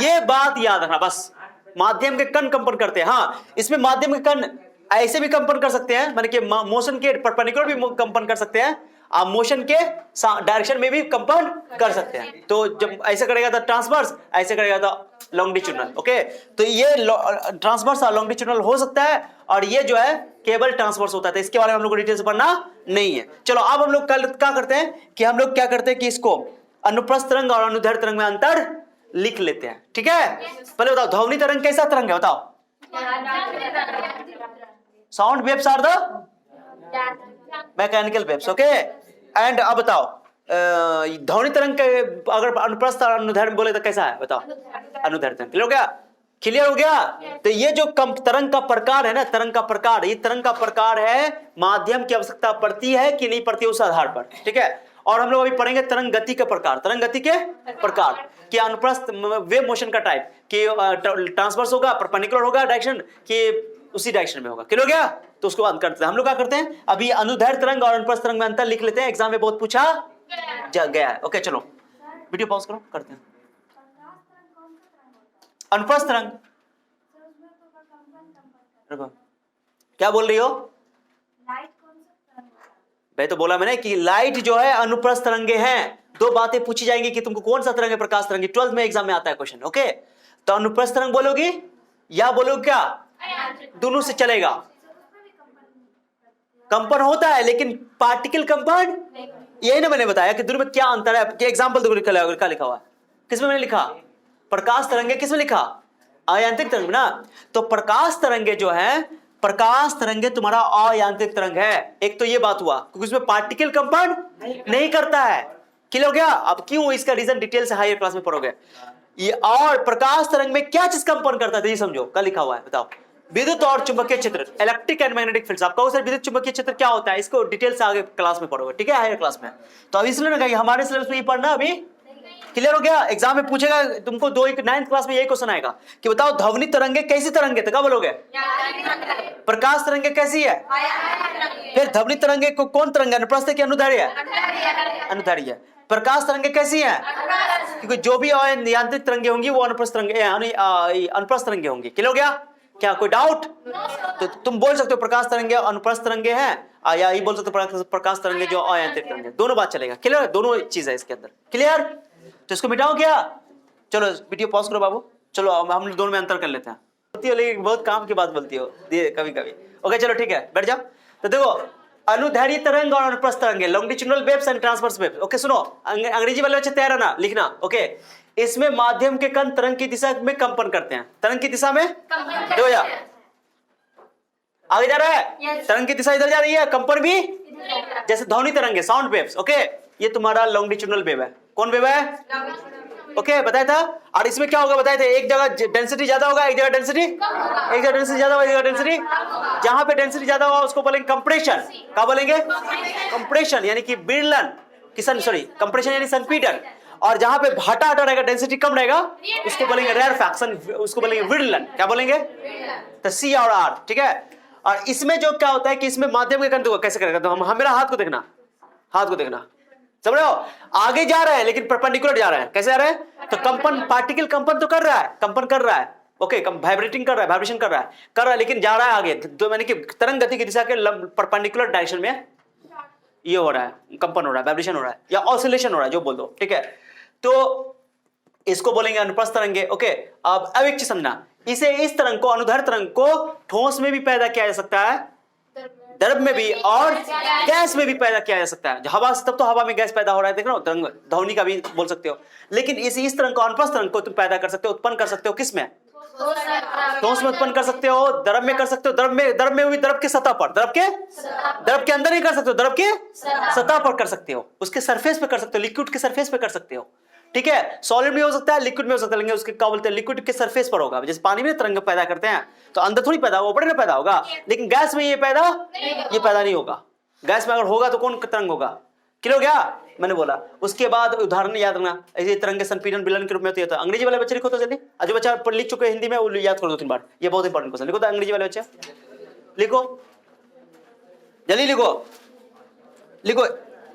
ये बात याद रखना बस। माध्यम के कण कंपन करते हैं, हाँ इसमें माध्यम के कण ऐसे भी कंपन कर सकते हैं, माने कि मोशन के परपेंडिकुलर भी कंपन कर सकते हैं, आप मोशन के डायरेक्शन में भी कंपन कर सकते हैं। तो जब ऐसे करेगा तो ट्रांसवर्स, ऐसे करेगा तो लॉन्गिट्यूडनल। ओके, तो ये ट्रांसवर्स और लॉन्गिट्यूडनल हो सकता है, और ये जो है केवल ट्रांसवर्स होता है। तो इसके बारे में हम लोग को डिटेल से पढ़ना नहीं है। चलो अब हम लोग कल क्या करते हैं कि हम लोग क्या करते हैं कि इसको अनुप्रस्थ तरंग और अनुदैर्ध्य तरंग में अंतर लिख लेते हैं। ठीक है, पहले बताओ ध्वनि तरंग कैसा तरंग है, बताओ। Sound waves are the mechanical waves. Okay, and अब बताओ ध्वनि तरंग के अगर अनुप्रस्थ और अनुदैर्ध्य बोले तो कैसा है, बताओ। अनुदैर्ध्य तरंग। क्लियर हो गया? क्लियर हो गया? तो ये जो तरंग का प्रकार है ना, तरंग का प्रकार, ये तरंग का प्रकार है माध्यम की आवश्यकता पड़ती है कि नहीं पड़ती उस आधार पर। ठीक है, और हम लोग अभी पढ़ेंगे तरंग गति के प्रकार, तरंग गति के प्रकार कि अनुप्रस्थ वेव मोशन का टाइप कि ट्रांसवर्स होगा, परपेंडिकुलर होगा डायरेक्शन कि उसी डायरेक्शन में होगा। क्लियर हो गया? तो उसको बात करते हैं। हम लोग क्या करते हैं अभी अनुदैर्ध्य तरंग और अनुप्रस्थ तरंग में अंतर लिख लेते हैं, एग्जाम में बहुत पूछा गया है। ओके चलो वीडियो पॉज करो, करते हैं। अनुप्रस्थ तरंग क्या बोल रही हो भाई? तो बोला मैंने कि लाइट जो है अनुप्रस्थ तरंगे हैं। दो बातें पूछी जाएंगी कि तुमको कौन सा तरंग है, प्रकाश तरंग। 12th में एग्जाम में आता है क्वेश्चन। ओके, तो अनुप्रस्थ तरंग बोलोगी या बोलोगे क्या? दोनों से चलेगा। कंपन होता है लेकिन पार्टिकल कंपन, यही ना मैंने बताया कि दोनों में क्या अंतर है। कि एग्जाम्पल देखो क्या लिखा हुआ है, किसमें मैंने लिखा? प्रकाश तरंगे, किसमें लिखा? अयांत्रिक तरंग ना। तो प्रकाश तरंगे जो है, प्रकाश तरंगे तुम्हारा अयांत्रिक तरंग है। एक तो ये बात हुआ क्योंकि उसमें पार्टिकल कंपन नहीं करता है। क्लियर हो गया? अब क्यों, इसका रीजन डिटेल से हायर क्लास में पढ़ोगे। ये और प्रकाश तरंग में क्या चीज कंपन करता है ये समझो, क्या लिखा हुआ है बताओ। विद्युत और चुंबकीय क्षेत्र, इलेक्ट्रिक एंड मैग्नेटिक फील्ड्स। आप कहो सर विद्युत चुंबकीय क्षेत्र क्या होता है, इसको डिटेल से आगे क्लास में पढ़ोगे। ठीक है, हायर क्लास में। तो अब इसलिए ना कहा हमारे सिलेबस में ये पढ़ना अभी क्लियर हो गया। एग्जाम में पूछेगा तुमको 9th क्लास में यही क्वेश्चन आएगा कि बताओ ध्वनि तरंगे कैसी तरंगे, तो क्या बोलोगे? प्रकाश तरंगे कैसी है? फिर ध्वनि तरंगे को कौन तरंग है, अनुप्रस्थ की अनुदैर्ध्य है? अनुदैर्ध्य है। प्रकाश तरंगे कैसी है? क्योंकि जो भी यांत्रिक तरंगे होंगी वो अनुप्रस्थ तरंगे होंगी। क्लियर हो गया? क्या कोई डाउट? तो तुम बोल सकते हो प्रकाश तरंगे अनुप्रस्थ तरंगे हैं, या ये बोल सकते हो प्रकाश तरंगे जो अयांत्रिक तरंगे। दोनों बात चलेगा। क्लियर? दोनों चीज है इसके अंदर। क्लियर? तो इसको मिटाओ क्या? चलो वीडियो पॉज करो बाबू। चलो हम दोनों में अंतर कर लेते हैं। बोलती हो लेकिन बहुत काम की बात बोलती हो कभी कभी। ओके चलो ठीक है, बैठ जाओ। तो देखो अनुदैर्ध्य तरंग और अनुप्रस्थ तरंगे, longitudinal waves and transverse waves. Okay सुनो, अंग्रेजी वाले बच्चे तैयार है ना लिखना। ओके, इसमें माध्यम के कण तरंग की दिशा में कंपन करते हैं। तरंग की दिशा में देखो यार आगे जा रहा है, तरंग की दिशा इधर जा रही है, कंपन भी जैसे ध्वनि तरंग है, साउंड वेव्स। ओके, ये तुम्हारा लॉन्गिट्यूडिनल वेव है। कौन वेव है? ओके बताया था। और इसमें क्या होगा बताए थे, एक जगह डेंसिटी ज्यादा होगा, एक जगह डेंसिटी ज्यादा होगा, एक जगह डेंसिटी। जहां पे डेंसिटी ज्यादा होगा उसको बोलेंगे कंप्रेशन। क्या बोलेंगे? कंप्रेशन यानी कि विरलन, कंप्रेशन यानी संपीड़न। और जहां पे हटा रहेगा, डेंसिटी कम रहेगा, उसको बोलेंगे रेरफैक्शन, उसको बोलेंगे विरलन। क्या बोलेंगे? तो सी और आर। ठीक है। और इसमें जो क्या होता है कि इसमें माध्यम के कण देखो कैसे करेगा, तो हम मेरा हाथ को देखना, हाथ को देखना, समझ रहे हो? आगे जा रहा है लेकिन परपेंडिकुलर जा रहा है। कैसे जा रहा है? तो कंपन, पार्टिकल कंपन तो कर रहा है, कंपन कर रहा है। ओके, वाइब्रेटिंग कर रहा है, वाइब्रेशन कर रहा है लेकिन जा रहा है आगे। तो मैंने कि तरंग गति की दिशा के परपेंडिकुलर डायरेक्शन में ये हो रहा है, कंपन हो रहा है, वाइब्रेशन हो रहा है या ऑसिलेशन हो रहा है, जो बोल दो। ठीक है, तो इसको बोलेंगे अनुप्रस्थ तरंगे। ओके, अब एक चीज समझना, इस तरंग को, अनुदैर्ध्य तरंग को ठोस में भी पैदा किया जा सकता है, द्रव में भी, और गैस में भी पैदा किया जा सकता है। हवा से, तब तो हवा में गैस पैदा हो रहा है, देख रहे हो, तरंग ध्वनि का भी बोल सकते हो। लेकिन इस तरंग को, अनुप्रस्थ तरंग को तुम पैदा कर सकते हो, उत्पन्न कर सकते हो किस में? ठोस में उत्पन्न कर सकते हो, द्रव में कर सकते हो, द्रव में भी, द्रव के सतह पर, द्रव के अंदर नहीं कर सकते हो, द्रव के सतह पर कर सकते हो, उसके सरफेस पे कर सकते हो, लिक्विड के सरफेस पे कर सकते हो। ठीक है, सॉलिड में हो सकता है, लिक्विड में हो सकता है, लेकिन उसके क्या बोलते हैं, लिक्विड के सरफेस पर होगा। जैसे पानी में तरंग पैदा करते हैं तो अंदर थोड़ी पैदा होगा, ऊपर ना पैदा होगा। लेकिन गैस में ये पैदा नहीं होगा। गैस में अगर होगा तो कौन तरंग होगा? क्लियर हो गया? मैंने बोला। उसके बाद उदाहरण याद रखना, ऐसे तरंगे संपीड़न विलन के रूप में होती है। तो अंग्रेजी वाले बच्चे लिखो तो जल्दी, जो बच्चा पढ़ लिख चुके हिंदी में वो याद करो 2-3 बार, ये बहुत इंपॉर्टेंट क्वेश्चन। लिखो तो अंग्रेजी वाले बच्चे लिखो, जल्दी लिखो, लिखो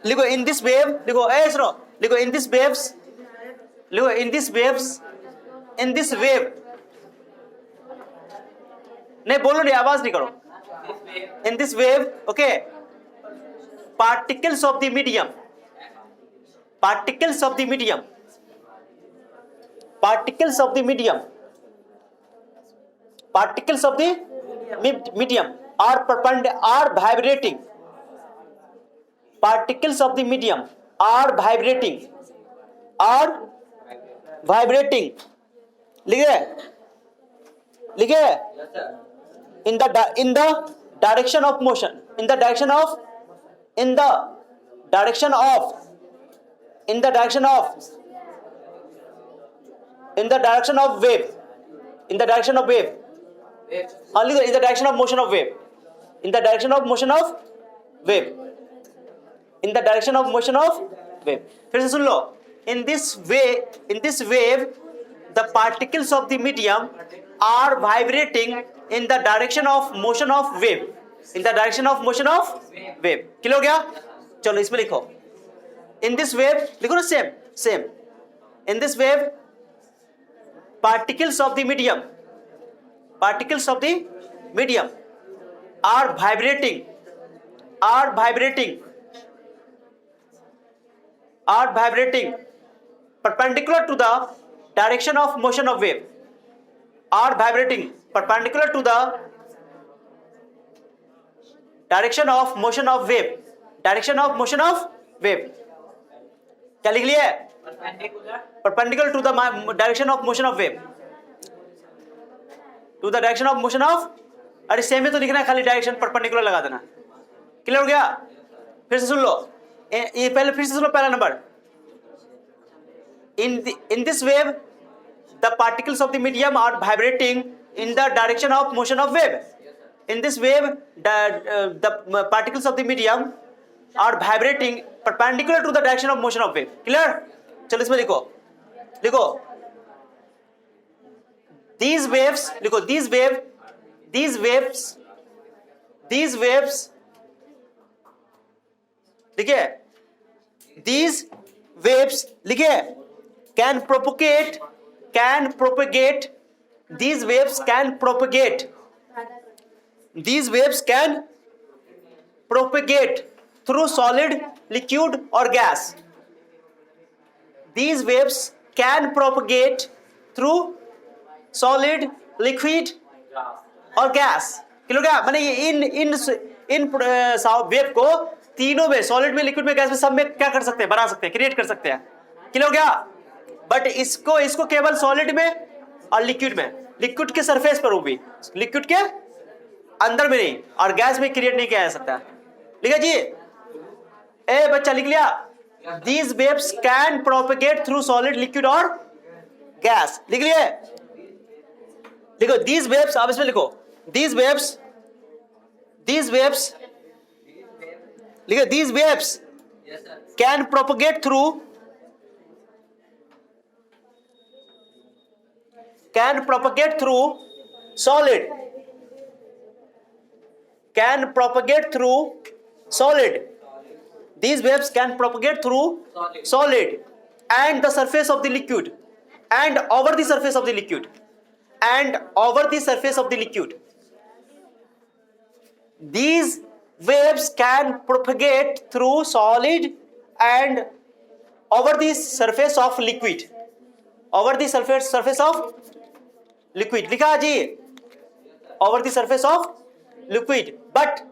लिखो इन दिस वेव, लिखो ए सुनो, लिखो इन दिस वेव्स, लिखो in this waves, in this wave, नहीं बोलो नहीं, आवाज नहीं करो। In this wave, okay, particles of the medium, particles of the medium, particles of the medium, particles of the medium are vibrating, particles of the medium are vibrating, are vibrating, लिखे लिखे, in the direction of motion, in the direction of, in the direction of, in the direction of, in the direction of wave, in the direction of wave, only in the direction of motion of wave, in the direction of motion of wave, in the direction of motion of wave। फिर से सुन लो, in this way, in this wave the particles of the medium are vibrating in the direction of motion of wave, in the direction of motion of wave। Clear हो गया? चलो इसमें लिखो, in this wave, लिखो ना same same, in this wave particles of the medium, particles of the medium are vibrating, are vibrating, are vibrating perpendicular to the direction of motion of wave, are vibrating perpendicular to the direction of motion of wave, direction of motion of wave। क्या लिख लिया? perpendicular to the direction of motion of wave, to the direction of motion of, अरे same में तो लिखना है, खाली direction perpendicular लगा देना। क्लियर हो गया? फिर से सुन लो, ये पहले फिर से सुनो पहला number, in this wave the particles of the medium are vibrating in the direction of motion of wave, in this wave the particles of the medium are vibrating perpendicular to the direction of motion of wave। Clear? चलो इसमें लिखो, लिखो these waves, लिखो these wave, these waves, these waves, लिखिए these waves, लिखिए can propagate, can propagate, these waves can propagate, these waves can propagate through solid, liquid or gas, these waves can propagate through solid, liquid और gas. Clear क्या? मैंने ये in wave को तीनों में, solid में, liquid में, गैस में, सब में क्या कर सकते हैं? बना सकते हैं, क्रिएट कर सकते हैं। क्लियर हो गया? बट इसको केवल सॉलिड में और लिक्विड में, लिक्विड के सरफेस पर, वो भी लिक्विड के अंदर में नहीं, और गैस में क्रिएट नहीं किया जा सकता। लिखा जी? ए बच्चा लिख लिया? These waves can propagate through solid, liquid और गैस। लिख लिए? लिखो these waves, आप इसमें लिखो these waves, these waves, लिखो these waves can propagate through, can propagate through solid, can propagate through solid, these waves can propagate through solid and the surface of the liquid and over the surface of the liquid and over the surface of the liquid. These waves can propagate through solid and over the surface of liquid, over the surface of liquid। लिखा जी? over the surface of liquid, but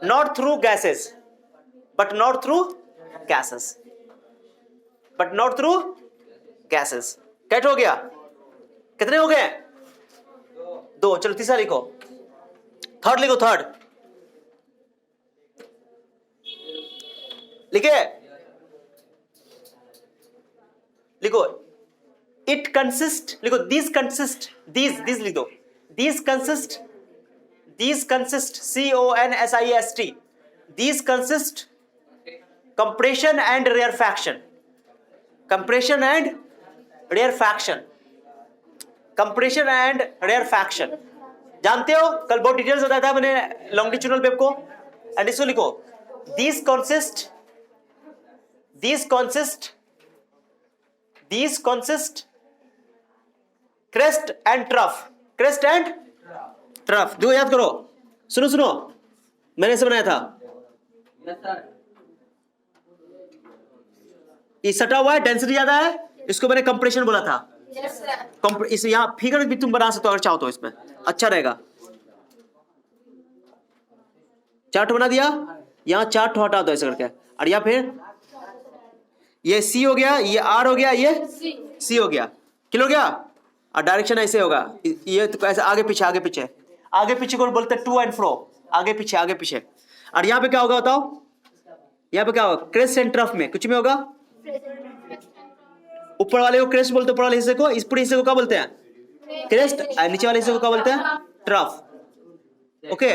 not through gases, but not through gases, but not through gases। कैट हो गया? कितने हो गए? 2। चलो तीसरा लिखो, थर्ड लिखो, थर्ड लिखे, लिखो it consists, लिखो these consist, these लिख दो, these consist, CONSIST, These consist compression and rarefaction. Compression and rarefaction. Compression and rarefaction. जानते हो, कल बहुत डिटेल्स बताया था मैंने लॉन्गिट्यूडनल वेव को. एंड इसको लिखो, these consist crest and trough. Crest and trough. जो याद करो, सुनो मैंने इसे बनाया था. ये सटा हुआ है, डेंसिटी ज्यादा है, इसको मैंने कंप्रेशन बोला था. इस यहाँ फिगर भी तुम बना सकते हो अगर चाहो तो, इसमें अच्छा रहेगा. चार्ट बना दिया, यहाँ चार्ट हटा दो ऐसे करके. और या फिर ये सी हो गया, ये आर हो गया, ये सी हो गया. क्लियर हो गया. और डायरेक्शन ऐसे होगा, ये तो ऐसे आगे पीछे को बोलते हैं टू एंड फ्रो. आगे पीछे. और यहाँ पे क्या होगा बताओ, यहाँ पे क्या होगा, क्रेस्ट एंड ट्रफ में कुछ में होगा. ऊपर वाले को क्रेस्ट बोलते हैं, ऊपर वाले हिस्से को, इस पूरे हिस्से को क्या बोलते हैं, क्रेस्ट. नीचे वाले हिस्से को क्या बोलते हैं, ट्रफ. ओके,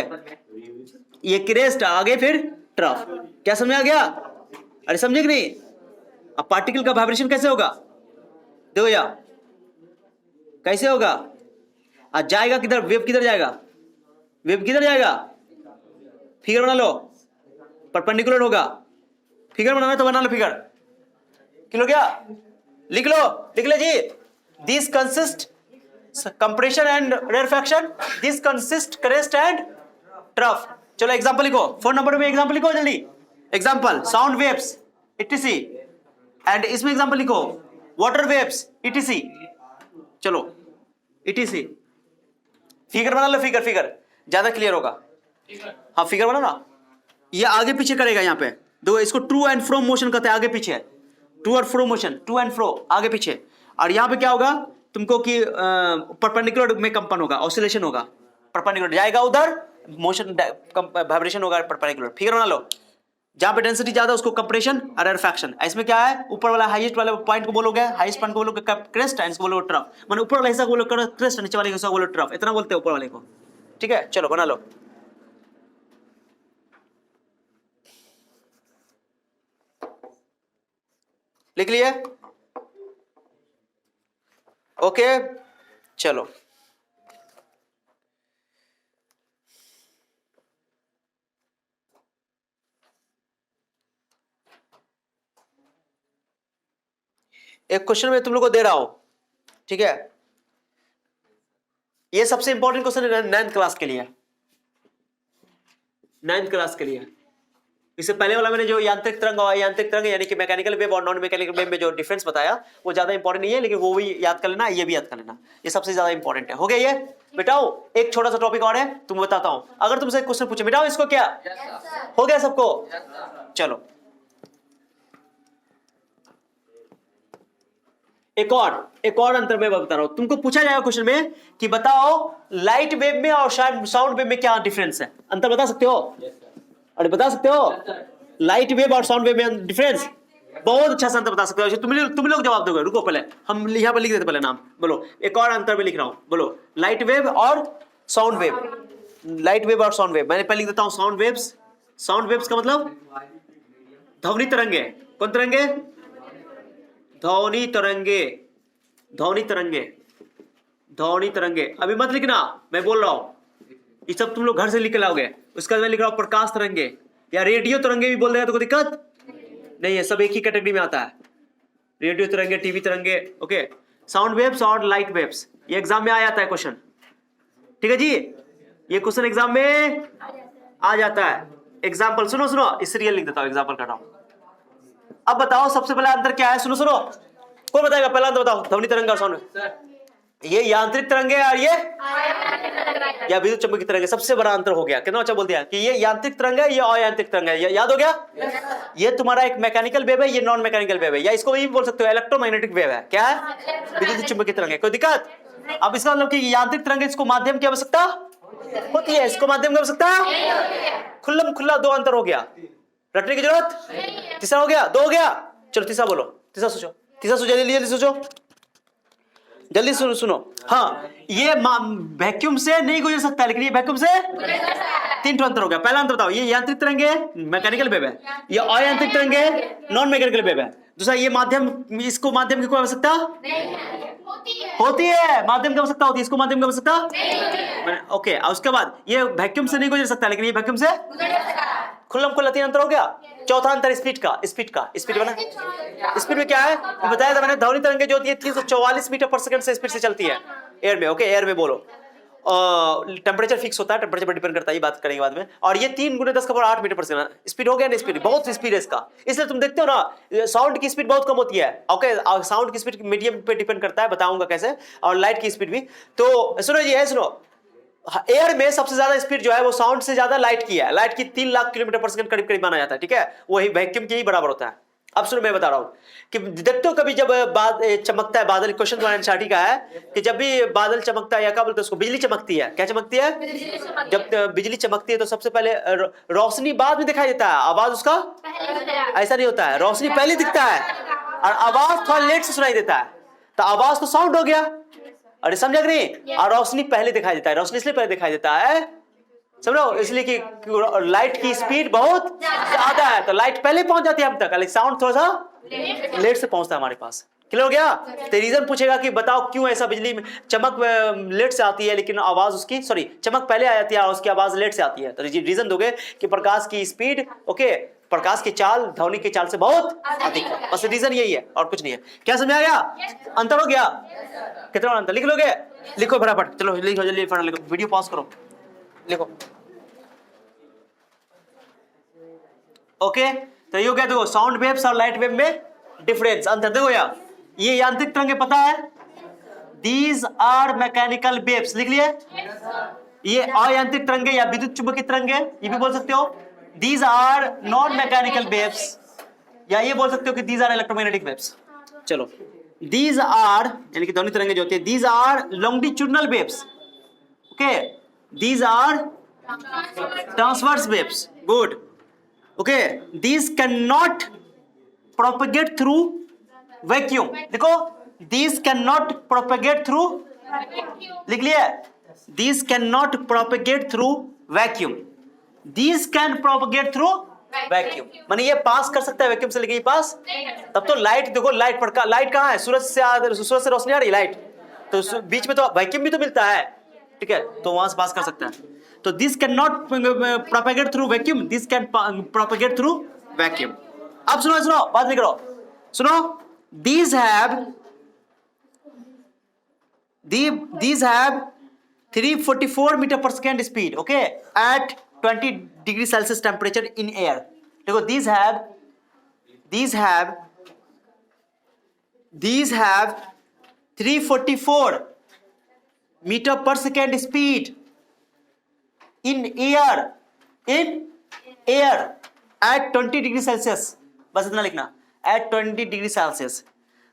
ये क्रेस्ट आगे फिर ट्रफ. क्या समझ आ गया? अरे समझे कि नहीं? अब पार्टिकल का वाइब्रेशन कैसे होगा देखो या कैसे होगा. आज जाएगा किधर, वेव किधर जाएगा, फिगर बना लो. परपेंडिकुलर होगा. फिगर बनाना तो बना लो फिगर. क्लियर हो गया? लिख ले जी. This consist compression and rarefaction. This consist crest and trough. चलो एग्जांपल लिखो, 4 नंबर में एग्जांपल लिखो जल्दी. Example sound waves etc. And इसमें एग्जांपल लिखो वाटर वेव्स इटीसी. चलो इटीसी. फिगर बना लो, फिगर ज्यादा क्लियर होगा. हाँ फिगर बना ना. ये आगे पीछे करेगा. यहाँ पे दो, इसको टू एंड फ्रो मोशन कहते हैं. आगे पीछे, टू और fro motion, to and fro, आगे पीछे. और यहाँ पे क्या होगा तुमको कि परपेंडिकुलर में कंपन होगा, ऑसिलेशन होगा. परपेंडिकुलर जाएगा उधर, मोशन वाइब्रेशन होगा परपेंडिकुलर. फिगर बना लो. जहां पे डेंसिटी ज्यादा उसको कंप्रेशन और रेरफैक्शन. इसमें क्या है, ऊपर वाला हाईएस्ट वाले पॉइंट को बोलोगे, हाईएस्ट पॉइंट को बोलोगे क्रेस्ट, इसको बोलोगे ट्रफ. माने ऊपर वाला हिस्सा को बोलोगे क्रेस्ट, नीचे वाले हिस्सा को बोलोगे ट्रफ. इतना बोलते हैं ऊपर वाले को. ठीक है, चलो बना लो. लिख लिए? ओके चलो. एक क्वेश्चन मैं तुम लोग को दे रहा हूं, ठीक है. ये सबसे इंपॉर्टेंट क्वेश्चन है 9th क्लास के लिए. 9th क्लास के लिए. इससे पहले वाला मैंने जो यांत्रिक तरंग यानी कि मैकेनिकल वेव और नॉन मैकेनिकल वेव में जो डिफरेंस बताया वो ज्यादा इंपॉर्टेंट नहीं है, लेकिन वो भी याद कर लेना, ये भी याद कर लेना. ये सबसे ज्यादा इंपॉर्टेंट है. हो गया ये बेटाओ. एक छोटा सा टॉपिक और है, तुम बताता हूं. अगर तुमसे क्वेश्चन पूछे बेटाओ इसको क्या हो गया सबको. चलो एक और अंतर मैं बता रहा हूं. तुमको पूछा जाएगा क्वेश्चन में कि बताओ लाइट वेव में और साउंड वेव में क्या डिफरेंस है. अंतर बता सकते हो? अरे बता सकते हो? लाइट वेव और साउंड वेव में डिफरेंस बहुत अच्छा सा अंतर बता सकते हो. तुम लोग जवाब दोगे. रुको पहले हम यहाँ पर लिख देते. पहले नाम बोलो. एक और अंतर में लिख रहा हूं. बोलो लाइट वेव और साउंड वेव. लाइट वेव और साउंड वेव. मैंने पहले लिख देता हूं साउंड वेव्स. साउंड वेव्स का मतलब ध्वनि तरंगे. कौन तरंगे? ध्वनि तरंगे. अभी मत लिखना, मैं बोल रहा हूं. ये सब तुम लोग घर से लिख के लाओगे. उसका मैं लिख रहा हूं प्रकाश तरंगे या रेडियो तरंगे भी बोल देगा तो कोई दिक्कत नहीं है. सब एक ही कैटेगरी में आता है. रेडियो तरंगे, टीवी तरंगे. ओके. साउंड वेव्स और लाइट वेव्स, ये एग्जाम में आ जाता है क्वेश्चन. ठीक है जी, ये क्वेश्चन एग्जाम में आ जाता है. एग्जाम्पल सुनो, इस सीरियल लिख देता हूं, एग्जाम्पल कर रहा हूं. अब बताओ सबसे पहला अंतर क्या है. सुनो कौन बताएगा पहला अंतर बताओ. ध्वनि तरंग और साउंड. ये यांत्रिक तरंगे और ये या विद्युत चुंबकीय तरंगे. सबसे बड़ा अंतर हो गया. कितना अच्छा बोल दिया कि ये यांत्रिक तरंग है, ये अयांत्रिक तरंग है. याद हो गया? ये तुम्हारा एक मैकेनिकल वेव है, ये नॉन मैकेनिकल वेव है, या इसको भी बोल सकते हो इलेक्ट्रोमैग्नेटिक वेव है. क्या है? विद्युत चुंबकीय तरंग है. कोई दिक्कत? अब इसका मतलब कि यांत्रिक तरंग, इसको माध्यम की आवश्यकता होती है, इसको माध्यम की आवश्यकता. खुल्लम खुल्ला दो अंतर हो गया. रटने की जरूरत. तीसरा हो गया, 2 हो गया. चलो तीसरा बोलो. तीसरा सोचो, जल्दी सोचो, जल्दी सुनो. हाँ, ये वैक्यूम से नहीं गुजर सकता, लेकिन ये वैक्यूम से तीन ठो अंतर हो गया। पहला अंतर बताओ, ये यांत्रिक तरंग है, मैकेनिकल वेव है, ये अयांत्रिक तरंग है, नॉन मैकेनिकल वेव है। दूसरा ये माध्यम, इसको माध्यम की कोई आवश्यकता होती है, माध्यम की आवश्यकता होती है, इसको माध्यम की आवश्यकता ओके। और उसके बाद ये वैक्यूम से नहीं गुजर सकता, लेकिन ये वैक्यूम से खुल्लम खुल्ला। तीन अंतर हो गया। चौथा अंतर स्पीड का, स्पीड बना। स्पीड में क्या है बताया था मैंने, ध्वनि तरंगें जो होती है 344 मीटर पर सेकंड से स्पीड से चलती है एयर में। ओके, एयर में बोलो। टेम्परेचर फिक्स होता है, टेम्परेचर पर डिपेंड करता है, ये बात करेंगे बाद में। और ये 3 × 10⁸ मीटर पर सेकंड स्पीड हो गया ना। स्पीड बहुत स्पीड है इसका, इसलिए तुम देखते हो ना साउंड की स्पीड बहुत कम होती है। ओके, साउंड की स्पीड मीडियम पे डिपेंड करता है, बताऊंगा कैसे, और लाइट की स्पीड भी। तो सुनो ये है, सुनो, एयर में सबसे ज्यादा स्पीड जो है वो साउंड से ज्यादा लाइट की है। लाइट की 3 लाख किलोमीटर पर सेकंड करीब करीब माना जाता है, ठीक है, वही वैक्यूम के ही बराबर होता है। अब सुनो मैं बता रहा हूं कि देखते हो कभी जब चमकता है बादल, क्वेश्चन तुम्हारा एनसीईआरटी का है कि जब भी बादल चमकता है या क्या बोलते हैं उसको, बिजली चमकती है। क्या चमकती है? जब बिजली चमकती है तो सबसे पहले रोशनी बाद में दिखाई देता है, आवाज उसका ऐसा नहीं होता है, रोशनी पहले दिखता है और आवाज थोड़ा लेट से सुनाई देता है। तो आवाज तो साउंड हो गया, अरे समझा कि नहीं? और रोशनी पहले दिखाई देता है। रोशनी इसलिए पहले दिखाई देता है, समझो, इसलिए कि लाइट की स्पीड बहुत ज्यादा है, तो लाइट पहले पहुंच जाती है हम तक, लेकिन साउंड थोड़ा सा लेट से पहुंचता है हमारे पास। क्लियर हो गया? तो रीजन पूछेगा कि बताओ क्यों ऐसा, बिजली में चमक लेट से आती है लेकिन आवाज उसकी, सॉरी, चमक पहले आ जाती है और उसकी आवाज लेट से आती है। तो रीजन दोगे कि प्रकाश की स्पीड, ओके, प्रकाश की चाल ध्वनि की चाल से बहुत अधिक है। बस रीजन यही है और कुछ नहीं है। क्या समझा गया? अंतर हो गया? कितना अंतर लिख लोगे? लिखो फटाफट, चलो लिखो जल्दी, फटाफट लिखो, वीडियो पॉज करो, लिखो। ओके, तो ये हो गया। देखो साउंड वेव्स और लाइट वेव में डिफरेंस, अंतर देखो यार। ये यांत्रिक तरंगें पता है, दीज आर मैकेनिकल वेव्स, लिख लिए। ये अयांत्रिक तरंगें या विद्युत चुंबकीय तरंगें, ये भी बोल सकते हो, these are non mechanical waves, या ये बोल सकते हो कि दीज आर इलेक्ट्रोमैग्नेटिक वेव्स। चलो, दीज आर यानी कि ध्वनि तरंगें जो होती है, these are longitudinal waves, okay, these are transverse waves, good, okay, these can not propagate through vacuum. देखो, these can not propagate through, लिख लिया, these can not propagate through vacuum, these can propagate through vacuum, माने ये पास कर सकता है vacuum से, लेकिन ये पास तब तो लाइट, देखो लाइट पड़का, लाइट कहां है? सूरज से रोशनी आ रही लाइट, तो बीच में तो वैक्यूम भी तो मिलता है, ठीक है, तो वहां से पास कर सकता है। तो this can not propagate through vacuum, this can propagate through vacuum. अब सुनो सुनो, बात नहीं करो, सुनो, these have 344 meter per second speed, okay, at 20 degrees Celsius temperature in air. देखो, these have 344 meter per second speed in air at 20 degrees Celsius, बस इतना लिखना, at 20 degrees Celsius.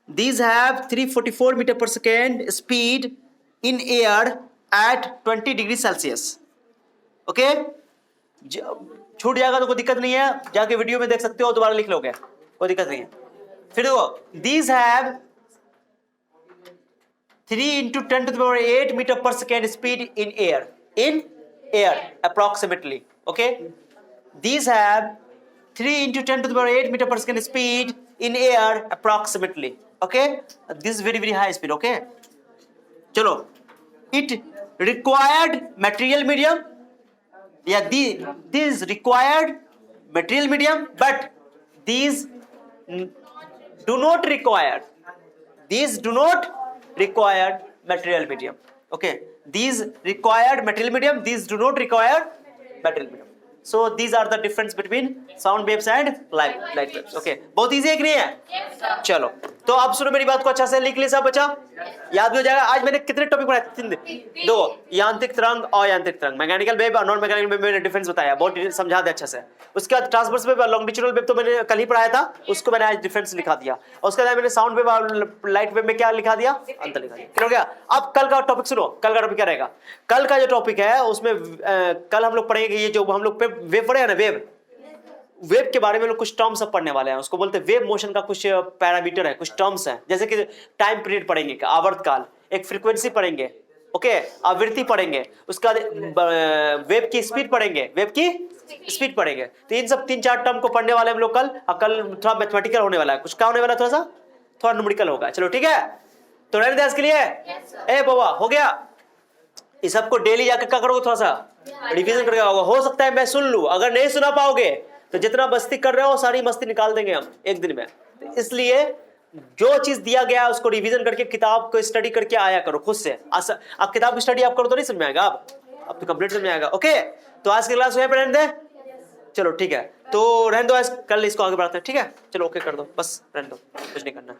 These have 344 meter per second speed in air at 20 degrees Celsius. Okay? छूट जाएगा तो कोई दिक्कत नहीं है, जाके वीडियो में देख सकते हो, दोबारा लिख लोगे, कोई दिक्कत नहीं है। फिर देखो, these have 3 × 10⁸ meter per second speed in air approximately, okay, these have 3 × 10⁸ meter per second speed in air approximately, okay, this is very high speed, okay. चलो, it required material medium, yeah, these required material medium, but these do not require material medium, okay, these required material medium, these do not require material medium. So these are the difference between sound waves and light waves, okay, बहुत easy है कि नहीं है? चलो, तो आप सुनो मेरी बात को अच्छे से, लिख ले सब बच्चा, याद भी हो जाएगा। आज मैंने कितने टॉपिक पढ़ाए? 3 दिन, 2, यांत्रिक तरंग, अयांत्रिक तरंग, मैकेनिकल वेव और नॉन मैकेनिकल वेव, मैंने डिफरेंस बताया, बहुत समझा दिया अच्छे से। उसके बाद ट्रांसवर्स वेव और लॉन्गिट्यूडनल वेव तो मैंने कल ही पढ़ाया था, उसको मैंने आज डिफरेंस लिखा दिया, और उसके बाद मैंने साउंड वेव और लाइट वेव में क्या लिखा दिया? अंतर लिखा दिया। क्लियर हो गया? अब कल का टॉपिक सुनो, कल का टॉपिक क्या रहेगा? कल का जो टॉपिक है उसमें कल हम लोग पढ़ेंगे, ये जो हम लोग वेव पढ़े हैं ना, वेव के बारे में लोग कुछ टर्म्स अब पढ़ने वाले हैं, उसको बोलते हैं वेव मोशन का कुछ पैरामीटर है, कुछ टर्म्स हैं, जैसे कि टाइम पीरियड पढ़ेंगे, आवर्तकाल, एक फ्रीक्वेंसी पढ़ेंगे, ओके, आवृत्ति पढ़ेंगे, उसका वेव की स्पीड पढ़ेंगे, वेव की स्पीड पढ़ेंगे। तो इन सब 3-4 टर्म को पढ़ने वाले हम लोग कल, और कल थोड़ा मैथमेटिकल होने वाला है, कुछ क्या होने वाला है, थोड़ा न्यूमेरिकल होगा। चलो ठीक है, तो रहने दे आज के लिए। ए बाबा हो गया, इस सबको डेली जाकर क्या करोगे, थोड़ा सा रिवीजन करके आओगे। हो सकता है मैं सुन लूं, अगर नहीं सुना पाओगे तो जितना मस्ती कर रहे हो सारी मस्ती निकाल देंगे हम एक दिन में। इसलिए जो चीज दिया गया है उसको रिवीजन करके किताब को स्टडी करके आया करो खुद से। आप किताब की स्टडी आप करो तो नहीं समझ में आएगा, आप तो कंप्लीट समझ में आएगा। ओके, तो आज की क्लास वहीं पे रहने दे। चलो ठीक है, तो रहने दो आज, कल इसको आगे बढ़ाते हैं। ठीक है, चलो ओके कर दो, बस रहने दो, कुछ नहीं करना।